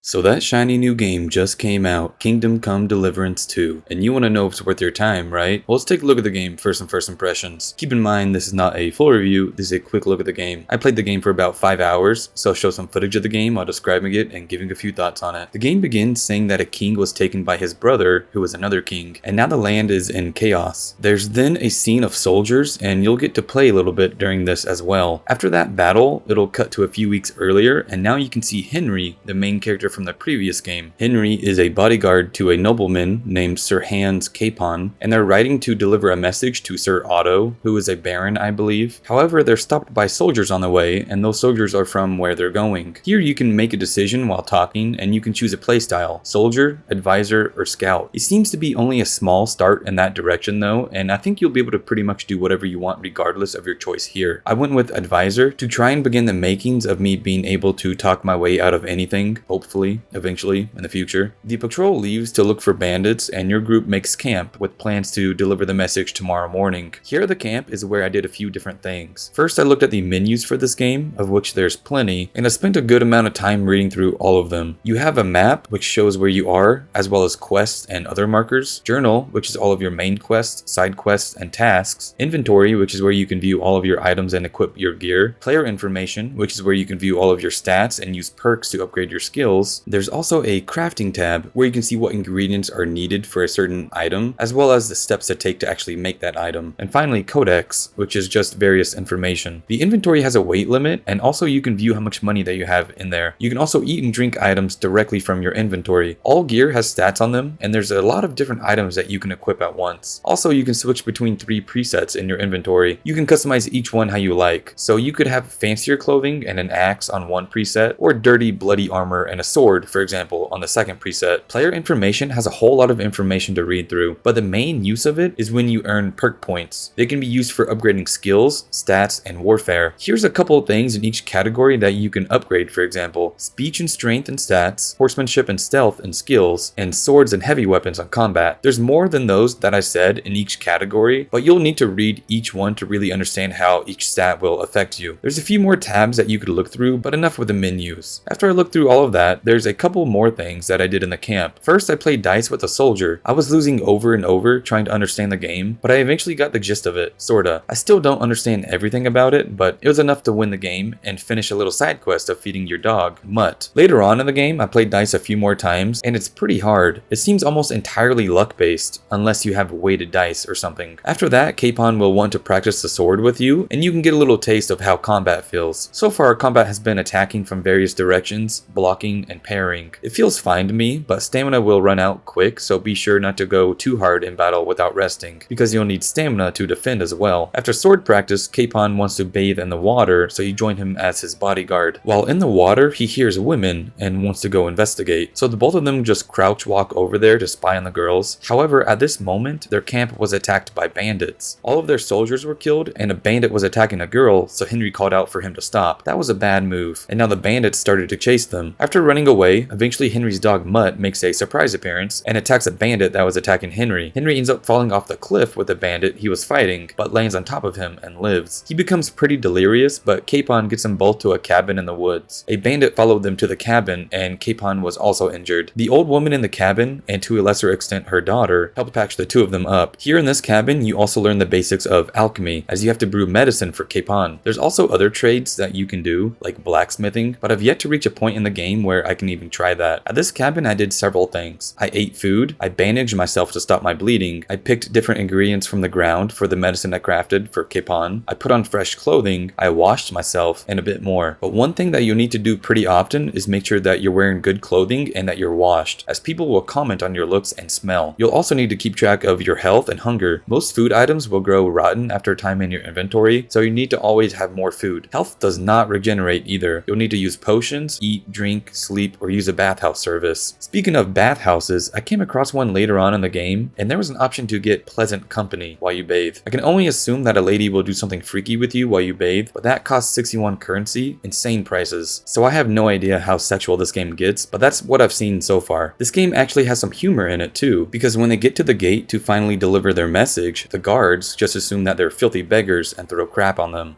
So that shiny new game just came out, Kingdom Come Deliverance 2, and you want to know if it's worth your time, right? Well, let's take a look at the game first and first impressions. Keep in mind this is not a full review, this is a quick look at the game. I played the game for about 5 hours, so I'll show some footage of the game while describing it and giving a few thoughts on it. The game begins saying that a king was taken by his brother, who was another king, and now the land is in chaos. There's then a scene of soldiers, and you'll get to play a little bit during this as well. After that battle, it'll cut to a few weeks earlier, and now you can see Henry, the main character from the previous game. Henry is a bodyguard to a nobleman named Sir Hans Capon, and they're riding to deliver a message to Sir Otto, who is a baron, I believe. However, they're stopped by soldiers on the way, and those soldiers are from where they're going. Here you can make a decision while talking, and you can choose a playstyle: soldier, advisor, or scout. It seems to be only a small start in that direction though, and I think you'll be able to pretty much do whatever you want regardless of your choice here. I went with advisor to try and begin the makings of me being able to talk my way out of anything, hopefully, eventually, in the future. The patrol leaves to look for bandits, and your group makes camp with plans to deliver the message tomorrow morning. Here at the camp is where I did a few different things. First, I looked at the menus for this game, of which there's plenty, and I spent a good amount of time reading through all of them. You have a map, which shows where you are, as well as quests and other markers. Journal, which is all of your main quests, side quests, and tasks. Inventory, which is where you can view all of your items and equip your gear. Player information, which is where you can view all of your stats and use perks to upgrade your skills. There's also a crafting tab where you can see what ingredients are needed for a certain item, as well as the steps to take to actually make that item. And finally, codex, which is just various information. The inventory has a weight limit, and also you can view how much money that you have in there. You can also eat and drink items directly from your inventory. All gear has stats on them, and there's a lot of different items that you can equip at once. Also, you can switch between 3 presets in your inventory. You can customize each one how you like. So you could have fancier clothing and an axe on one preset, or dirty, bloody armor and a sword, for example, on the second preset. Player information has a whole lot of information to read through, but the main use of it is when you earn perk points. They can be used for upgrading skills, stats, and warfare. Here's a couple of things in each category that you can upgrade, for example: speech and strength and stats, horsemanship and stealth and skills, and swords and heavy weapons on combat. There's more than those that I said in each category, but you'll need to read each one to really understand how each stat will affect you. There's a few more tabs that you could look through, but enough with the menus. After I looked through all of that, there's a couple more things that I did in the camp. First, I played dice with a soldier. I was losing over and over trying to understand the game, but I eventually got the gist of it, sorta. I still don't understand everything about it, but it was enough to win the game and finish a little side quest of feeding your dog, Mutt. Later on in the game, I played dice a few more times, and it's pretty hard. It seems almost entirely luck-based, unless you have weighted dice or something. After that, Capon will want to practice the sword with you, and you can get a little taste of how combat feels. So far, combat has been attacking from various directions, blocking, and parrying. It feels fine to me, but stamina will run out quick, so be sure not to go too hard in battle without resting, because you'll need stamina to defend as well. After sword practice, Capon wants to bathe in the water, so you join him as his bodyguard. While in the water, he hears women and wants to go investigate, so the both of them just crouch walk over there to spy on the girls. However, at this moment, their camp was attacked by bandits. All of their soldiers were killed, and a bandit was attacking a girl, so Henry called out for him to stop. That was a bad move, and now the bandits started to chase them. After running away, eventually Henry's dog Mutt makes a surprise appearance and attacks a bandit that was attacking Henry. Henry ends up falling off the cliff with the bandit he was fighting, but lands on top of him and lives. He becomes pretty delirious, but Capon gets them both to a cabin in the woods. A bandit followed them to the cabin, and Capon was also injured. The old woman in the cabin, and to a lesser extent her daughter, helped patch the two of them up. Here in this cabin, you also learn the basics of alchemy, as you have to brew medicine for Capon. There's also other trades that you can do, like blacksmithing, but I've yet to reach a point in the game where I can even try that. At this cabin, I did several things. I ate food, I bandaged myself to stop my bleeding, I picked different ingredients from the ground for the medicine I crafted for Capon, I put on fresh clothing, I washed myself, and a bit more. But one thing that you'll need to do pretty often is make sure that you're wearing good clothing and that you're washed, as people will comment on your looks and smell. You'll also need to keep track of your health and hunger. Most food items will grow rotten after a time in your inventory, so you need to always have more food. Health does not regenerate either. You'll need to use potions, eat, drink, sleep, or use a bathhouse service. Speaking of bathhouses, I came across one later on in the game, and there was an option to get pleasant company while you bathe. I can only assume that a lady will do something freaky with you while you bathe, but that costs 61 currency, insane prices. So I have no idea how sexual this game gets, but that's what I've seen so far. This game actually has some humor in it too, because when they get to the gate to finally deliver their message, the guards just assume that they're filthy beggars and throw crap on them.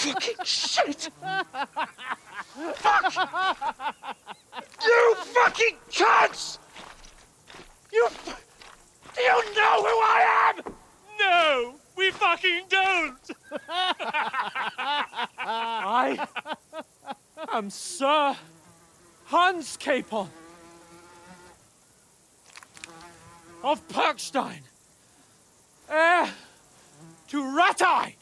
fucking shit! Fuck! You fucking cunts! Do you know who I am? No, we fucking don't! I am Sir Hans Capon of Perkstein, heir to Ratai!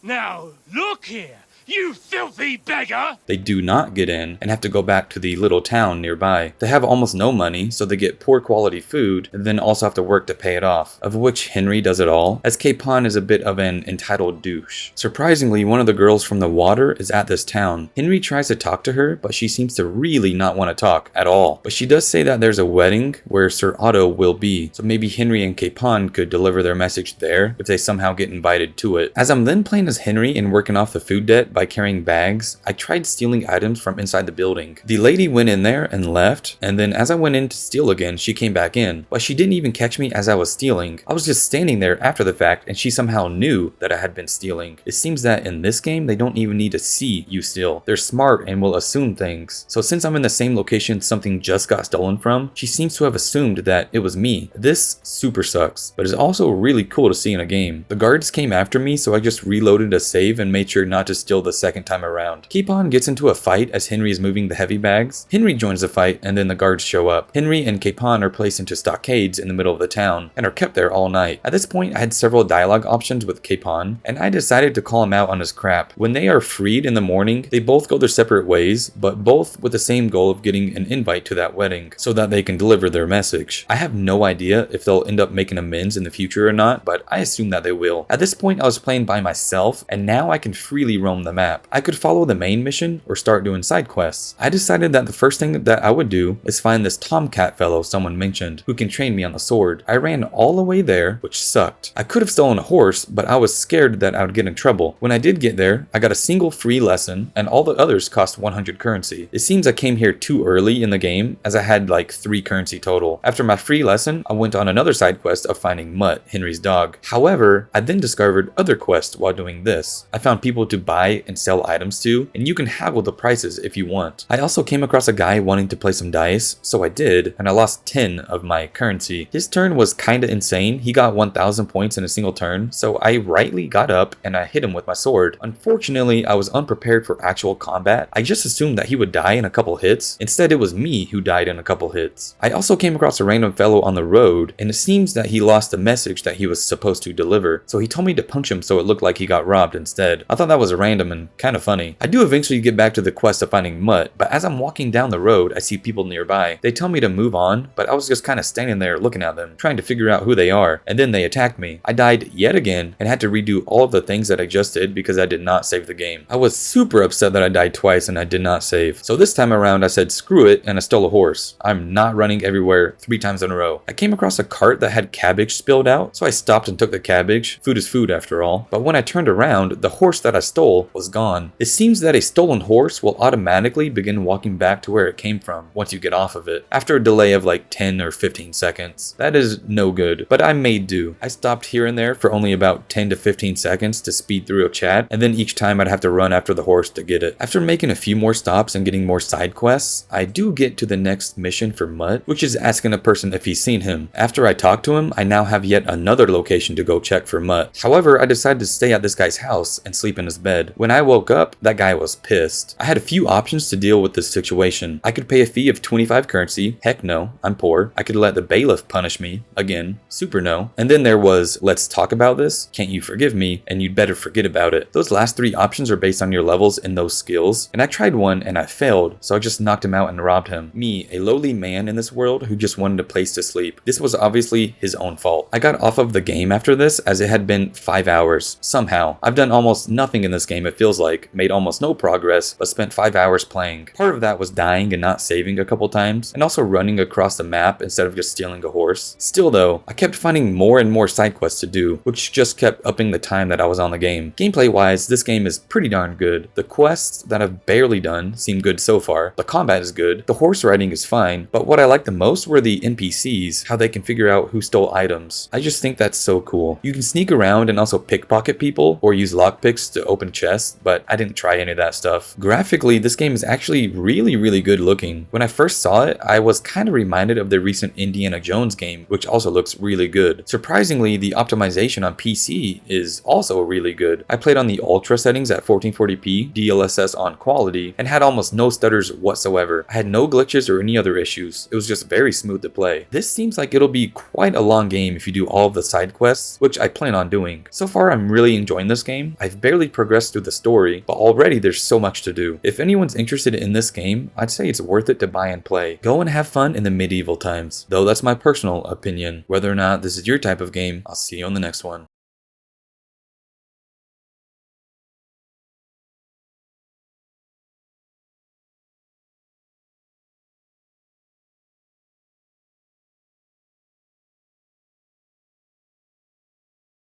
Now, look here, you filthy beggar! They do not get in and have to go back to the little town nearby. They have almost no money, so they get poor quality food and then also have to work to pay it off, of which Henry does it all, as Capon is a bit of an entitled douche. Surprisingly, one of the girls from the water is at this town. Henry tries to talk to her, but she seems to really not want to talk at all. But she does say that there's a wedding where Sir Otto will be, so maybe Henry and Capon could deliver their message there if they somehow get invited to it. As I'm then playing as Henry and working off the food debt by carrying bags, I tried stealing items from inside the building. The lady went in there and left, and then as I went in to steal again, she came back in, but she didn't even catch me as I was stealing. I was just standing there after the fact, and she somehow knew that I had been stealing. It seems that in this game, they don't even need to see you steal. They're smart and will assume things. So since I'm in the same location something just got stolen from, she seems to have assumed that it was me. This super sucks, but it's also really cool to see in a game. The guards came after me, so I just reloaded a save and made sure not to steal the second time around. Capon gets into a fight as Henry is moving the heavy bags. Henry joins the fight and then the guards show up. Henry and Capon are placed into stockades in the middle of the town and are kept there all night. At this point, I had several dialogue options with Capon and I decided to call him out on his crap. When they are freed in the morning, they both go their separate ways, but both with the same goal of getting an invite to that wedding so that they can deliver their message. I have no idea if they'll end up making amends in the future or not, but I assume that they will. At this point, I was playing by myself and now I can freely roam the map. I could follow the main mission or start doing side quests. I decided that the first thing that I would do is find this Tomcat fellow someone mentioned who can train me on the sword. I ran all the way there, which sucked. I could have stolen a horse, but I was scared that I would get in trouble. When I did get there, I got a single free lesson and all the others cost 100 currency. It seems I came here too early in the game as I had like 3 currency total. After my free lesson, I went on another side quest of finding Mutt, Henry's dog. However, I then discovered other quests while doing this. I found people to buy and sell items to, and you can haggle the prices if you want. I also came across a guy wanting to play some dice, so I did, and I lost 10 of my currency. His turn was kinda insane. He got 1000 points in a single turn, so I rightly got up and I hit him with my sword. Unfortunately, I was unprepared for actual combat. I just assumed that he would die in a couple hits. Instead, it was me who died in a couple hits. I also came across a random fellow on the road, and it seems that he lost the message that he was supposed to deliver, so he told me to punch him so it looked like he got robbed instead. I thought that was random and kinda funny. I do eventually get back to the quest of finding Mutt, but as I'm walking down the road, I see people nearby. They tell me to move on, but I was just kinda standing there looking at them, trying to figure out who they are, and then they attacked me. I died yet again and had to redo all of the things that I just did because I did not save the game. I was super upset that I died twice and I did not save. So this time around I said screw it and I stole a horse. I'm not running everywhere 3 times in a row. I came across a cart that had cabbage spilled out, so I stopped and took the cabbage. Food is food after all. But when I turned around, the horse that I stole was gone. It seems that a stolen horse will automatically begin walking back to where it came from once you get off of it, after a delay of like 10 or 15 seconds. That is no good, but I made do. I stopped here and there for only about 10 to 15 seconds to speed through a chat, and then each time I'd have to run after the horse to get it. After making a few more stops and getting more side quests, I do get to the next mission for Mutt, which is asking a person if he's seen him. After I talk to him, I now have yet another location to go check for Mutt. However, I decided to stay at this guy's house and sleep in his bed. When I woke up, that guy was pissed. I had a few options to deal with this situation. I could pay a fee of 25 currency. Heck no, I'm poor. I could let the bailiff punish me. Again, super no. And then there was, let's talk about this. Can't you forgive me? And you'd better forget about it. Those last 3 options are based on your levels in those skills. And I tried one and I failed, so I just knocked him out and robbed him. Me, a lowly man in this world who just wanted a place to sleep. This was obviously his own fault. I got off of the game after this as it had been 5 hours. Somehow. I've done almost nothing in this game, it feels like. Made almost no progress progress, but spent 5 hours playing. Part of that was dying and not saving a couple times, and also running across the map instead of just stealing a horse. Still though, I kept finding more and more side quests to do, which just kept upping the time that I was on the game. Gameplay wise, this game is pretty darn good. The quests that I've barely done seem good so far, the combat is good, the horse riding is fine, but what I liked the most were the NPCs, how they can figure out who stole items. I just think that's so cool. You can sneak around and also pickpocket people, or use lockpicks to open chests, but I didn't try any of that stuff. Graphically, this game is actually really good looking. When I first saw it, I was kind of reminded of the recent Indiana Jones game, which also looks really good. Surprisingly, the optimization on PC is also really good. I played on the ultra settings at 1440p, DLSS on quality, and had almost no stutters whatsoever. I had no glitches or any other issues. It was just very smooth to play. This seems like it'll be quite a long game if you do all of the side quests, which I plan on doing. So far, I'm really enjoying this game. I've barely progressed through the story, but already there's so much to do. If anyone's interested in this game, I'd say it's worth it to buy and play. Go and have fun in the medieval times. Though that's my personal opinion. Whether or not this is your type of game, I'll see you on the next one.